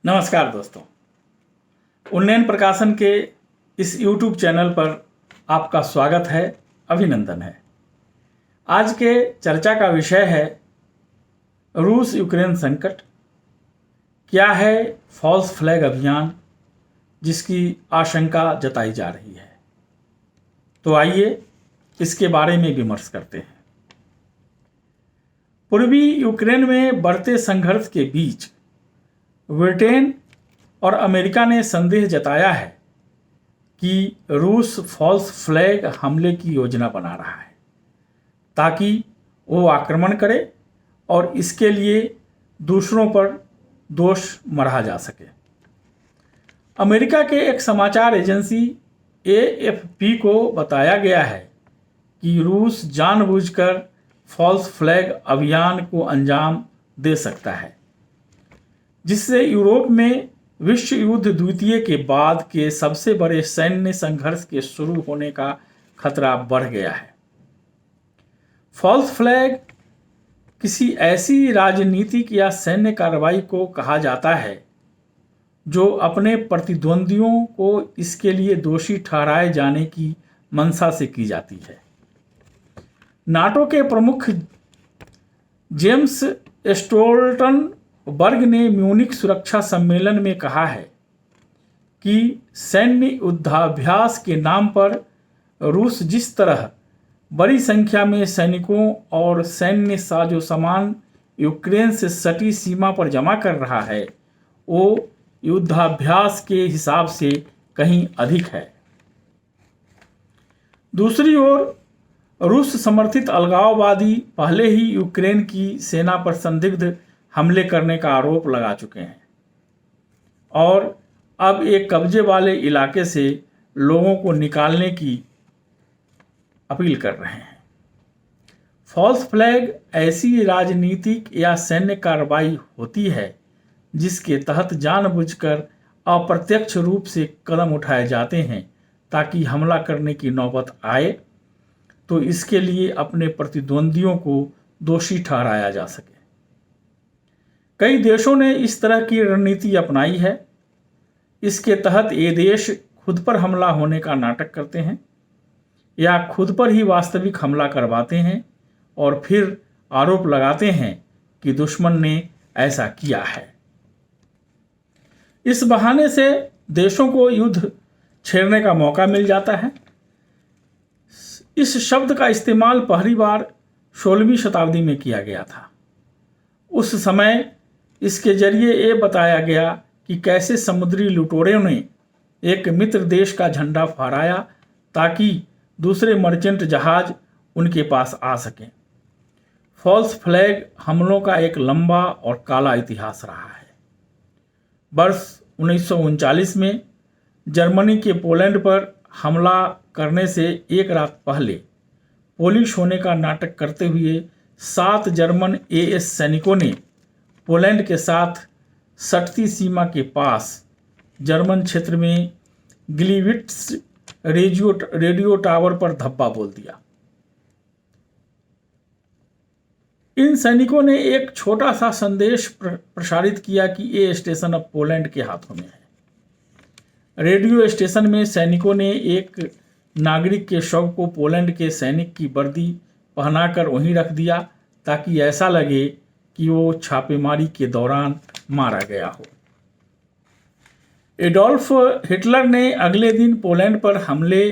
नमस्कार दोस्तों, उन्नयन प्रकाशन के इस YouTube चैनल पर आपका स्वागत है, अभिनंदन है। आज के चर्चा का विषय है रूस यूक्रेन संकट। क्या है फॉल्स फ्लैग अभियान जिसकी आशंका जताई जा रही है। तो आइए इसके बारे में विमर्श करते हैं। पूर्वी यूक्रेन में बढ़ते संघर्ष के बीच ब्रिटेन और अमेरिका ने संदेह जताया है कि रूस फॉल्स फ्लैग हमले की योजना बना रहा है ताकि वो आक्रमण करे और इसके लिए दूसरों पर दोष मढ़ा जा सके। अमेरिका के एक समाचार एजेंसी AFP को बताया गया है कि रूस जानबूझकर फॉल्स फ्लैग अभियान को अंजाम दे सकता है, जिससे यूरोप में विश्व युद्ध द्वितीय के बाद के सबसे बड़े सैन्य संघर्ष के शुरू होने का खतरा बढ़ गया है। फॉल्स फ्लैग किसी ऐसी राजनीतिक या सैन्य कार्रवाई को कहा जाता है जो अपने प्रतिद्वंदियों को इसके लिए दोषी ठहराए जाने की मंशा से की जाती है। नाटो के प्रमुख जेम्स स्टोल्टनबर्ग ने म्यूनिख सुरक्षा सम्मेलन में कहा है कि सैन्य युद्धाभ्यास के नाम पर रूस जिस तरह बड़ी संख्या में सैनिकों और सैन्य साजोसामान यूक्रेन से सटी सीमा पर जमा कर रहा है, वो युद्धाभ्यास के हिसाब से कहीं अधिक है। दूसरी ओर रूस समर्थित अलगाववादी पहले ही यूक्रेन की सेना पर संदिग्ध हमले करने का आरोप लगा चुके हैं और अब एक कब्जे वाले इलाके से लोगों को निकालने की अपील कर रहे हैं। फॉल्स फ्लैग ऐसी राजनीतिक या सैन्य कार्रवाई होती है जिसके तहत जानबूझकर अप्रत्यक्ष रूप से कदम उठाए जाते हैं ताकि हमला करने की नौबत आए तो इसके लिए अपने प्रतिद्वंदियों को दोषी ठहराया जा सके। कई देशों ने इस तरह की रणनीति अपनाई है। इसके तहत ये देश खुद पर हमला होने का नाटक करते हैं या खुद पर ही वास्तविक हमला करवाते हैं और फिर आरोप लगाते हैं कि दुश्मन ने ऐसा किया है। इस बहाने से देशों को युद्ध छेड़ने का मौका मिल जाता है। इस शब्द का इस्तेमाल पहली बार 16वीं शताब्दी में किया गया था। उस समय इसके जरिए ये बताया गया कि कैसे समुद्री लुटेरों ने एक मित्र देश का झंडा फहराया ताकि दूसरे मर्चेंट जहाज उनके पास आ सकें। फॉल्स फ्लैग हमलों का एक लंबा और काला इतिहास रहा है। वर्ष 1939 में जर्मनी के पोलैंड पर हमला करने से एक रात पहले पोलिश होने का नाटक करते हुए 7 जर्मन AS सैनिकों ने पोलैंड के साथ सटती सीमा के पास जर्मन क्षेत्र में ग्लिविट्स रेडियो टावर पर धब्बा बोल दिया। इन सैनिकों ने एक छोटा सा संदेश प्रसारित किया कि ये स्टेशन अब पोलैंड के हाथों में है। रेडियो स्टेशन में सैनिकों ने एक नागरिक के शव को पोलैंड के सैनिक की वर्दी पहनाकर वहीं रख दिया ताकि ऐसा लगे कि वो छापेमारी के दौरान मारा गया हो। एडोल्फ हिटलर ने अगले दिन पोलैंड पर हमले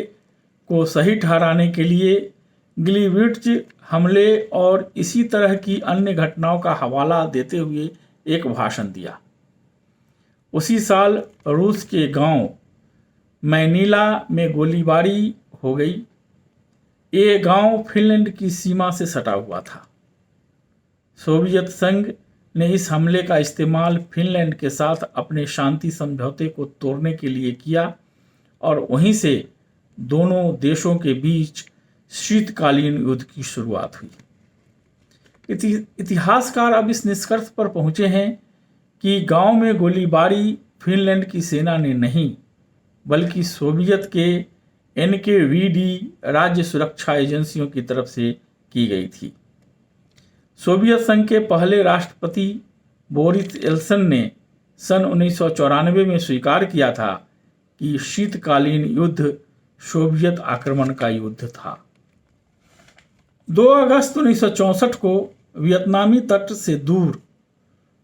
को सही ठहराने के लिए ग्लिविट्ज हमले और इसी तरह की अन्य घटनाओं का हवाला देते हुए एक भाषण दिया। उसी साल रूस के गांव मैनीला में गोलीबारी हो गई। ये गांव फिनलैंड की सीमा से सटा हुआ था। सोवियत संघ ने इस हमले का इस्तेमाल फिनलैंड के साथ अपने शांति समझौते को तोड़ने के लिए किया और वहीं से दोनों देशों के बीच शीतकालीन युद्ध की शुरुआत हुई। इतिहासकार अब इस निष्कर्ष पर पहुंचे हैं कि गांव में गोलीबारी फिनलैंड की सेना ने नहीं बल्कि सोवियत के NKVD राज्य सुरक्षा एजेंसियों की तरफ से की गई थी। सोवियत संघ के पहले राष्ट्रपति बोरिस येल्त्सिन ने सन 1994 में स्वीकार किया था कि शीतकालीन युद्ध सोवियत आक्रमण का युद्ध था। 2 अगस्त 1964 को वियतनामी तट से दूर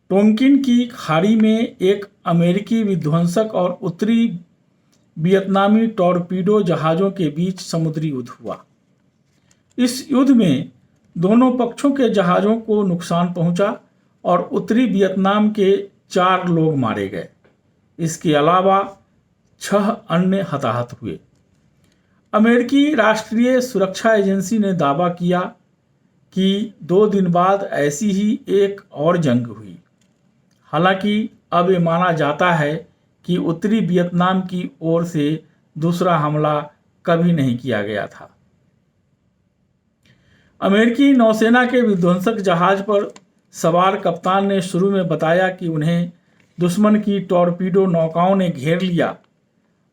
टोंकिन की खाड़ी में एक अमेरिकी विध्वंसक और उत्तरी वियतनामी टॉर्पीडो जहाज़ों के बीच समुद्री युद्ध हुआ। इस युद्ध में दोनों पक्षों के जहाज़ों को नुकसान पहुंचा और उत्तरी वियतनाम के 4 लोग मारे गए। इसके अलावा 6 अन्य हताहत हुए। अमेरिकी राष्ट्रीय सुरक्षा एजेंसी ने दावा किया कि 2 दिन बाद ऐसी ही एक और जंग हुई। हालांकि अब ये माना जाता है कि उत्तरी वियतनाम की ओर से दूसरा हमला कभी नहीं किया गया था। अमेरिकी नौसेना के विध्वंसक जहाज पर सवार कप्तान ने शुरू में बताया कि उन्हें दुश्मन की टॉर्पीडो नौकाओं ने घेर लिया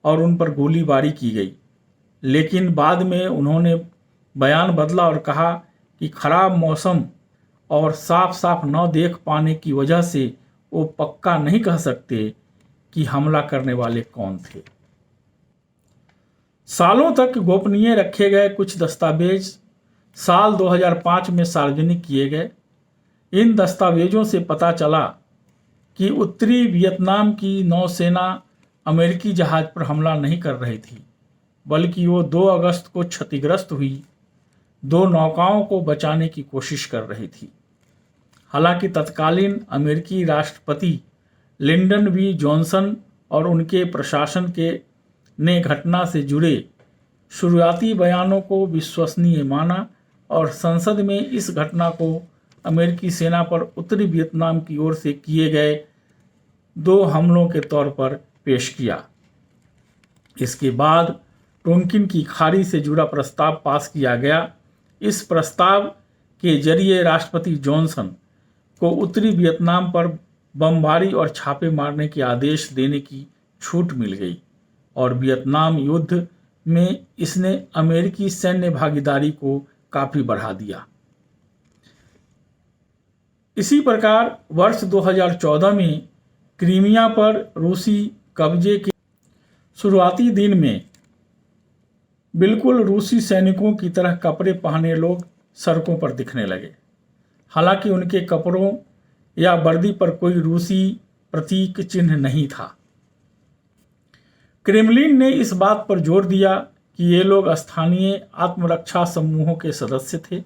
और उन पर गोलीबारी की गई, लेकिन बाद में उन्होंने बयान बदला और कहा कि खराब मौसम और साफ साफ न देख पाने की वजह से वो पक्का नहीं कह सकते कि हमला करने वाले कौन थे। सालों तक गोपनीय रखे गए कुछ दस्तावेज साल 2005 में सार्वजनिक किए गए। इन दस्तावेजों से पता चला कि उत्तरी वियतनाम की नौसेना अमेरिकी जहाज पर हमला नहीं कर रही थी, बल्कि वो 2 अगस्त को क्षतिग्रस्त हुई 2 नौकाओं को बचाने की कोशिश कर रही थी। हालांकि तत्कालीन अमेरिकी राष्ट्रपति लिंडन बी जॉनसन और उनके प्रशासन ने घटना से जुड़े शुरुआती बयानों को विश्वसनीय माना और संसद में इस घटना को अमेरिकी सेना पर उत्तरी वियतनाम की ओर से किए गए 2 हमलों के तौर पर पेश किया। इसके बाद टोंकिन की खाड़ी से जुड़ा प्रस्ताव पास किया गया। इस प्रस्ताव के जरिए राष्ट्रपति जॉनसन को उत्तरी वियतनाम पर बमबारी और छापे मारने के आदेश देने की छूट मिल गई और वियतनाम युद्ध में इसने अमेरिकी सैन्य भागीदारी को काफी बढ़ा दिया। इसी प्रकार वर्ष 2014 में क्रीमिया पर रूसी कब्जे के शुरुआती दिन में बिल्कुल रूसी सैनिकों की तरह कपड़े पहने लोग सड़कों पर दिखने लगे। हालांकि उनके कपड़ों या वर्दी पर कोई रूसी प्रतीक चिन्ह नहीं था। क्रेमलिन ने इस बात पर जोर दिया कि ये लोग स्थानीय आत्मरक्षा समूहों के सदस्य थे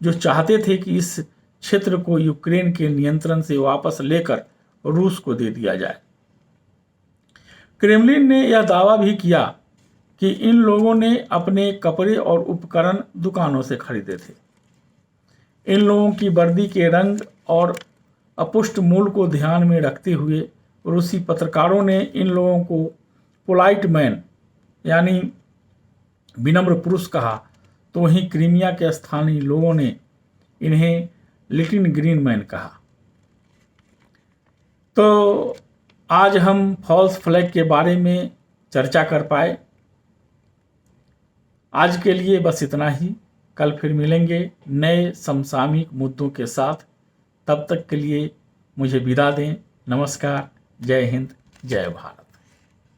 जो चाहते थे कि इस क्षेत्र को यूक्रेन के नियंत्रण से वापस लेकर रूस को दे दिया जाए। क्रेमलिन ने यह दावा भी किया कि इन लोगों ने अपने कपड़े और उपकरण दुकानों से खरीदे थे। इन लोगों की वर्दी के रंग और अपुष्ट मूल्य को ध्यान में रखते हुए रूसी पत्रकारों ने इन लोगों को पोलाइट मैन यानी विनम्र पुरुष कहा, तो वहीं क्रीमिया के स्थानीय लोगों ने इन्हें लिटिल ग्रीन मैन कहा। तो आज हम फॉल्स फ्लैग के बारे में चर्चा कर पाए। आज के लिए बस इतना ही। कल फिर मिलेंगे नए समसामयिक मुद्दों के साथ। तब तक के लिए मुझे विदा दें। नमस्कार, जय हिंद, जय भारत।